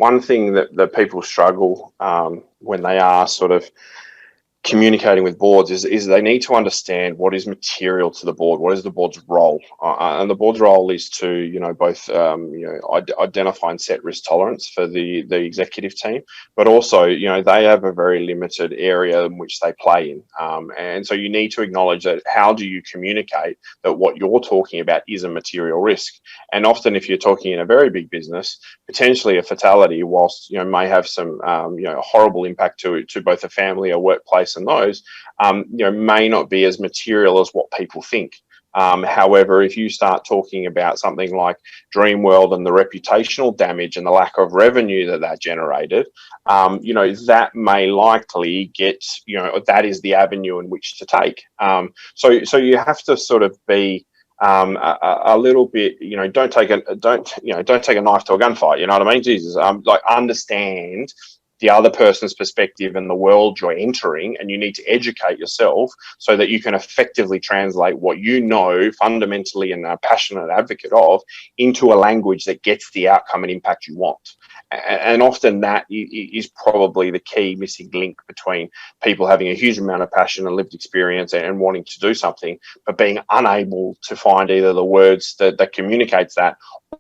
one thing that people struggle when they are sort of communicating with boards is they need to understand what is material to the board, what is the board's role, and the board's role is to both identify and set risk tolerance for the executive team, but also they have a very limited area in which they play in, and so you need to acknowledge that. How do you communicate that what you're talking about is a material risk? And often, if you're talking in a very big business, potentially a fatality, whilst may have some horrible impact to both a family, a workplace, and those may not be as material as what people think. However, if you start talking about something like Dreamworld and the reputational damage and the lack of revenue that generated, that may likely get, that is the avenue in which to take. So you have to sort of be a little bit, don't take a knife to a gunfight. You know what I mean? Jesus, like understand the other person's perspective and the world you're entering, and you need to educate yourself so that you can effectively translate what you know fundamentally and are passionate advocate of into a language that gets the outcome and impact you want. And often that is probably the key missing link between people having a huge amount of passion and lived experience and wanting to do something, but being unable to find either the words that communicates that,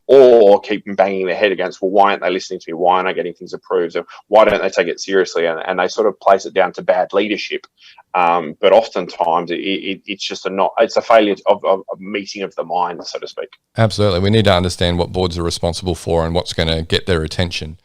or keep banging their head against, well, why aren't they listening to me? Why aren't I getting things approved? And why don't they take it seriously? And they sort of place it down to bad leadership. But oftentimes it's just it's a failure of a meeting of the mind, so to speak. Absolutely. We need to understand what boards are responsible for and what's going to get their attention.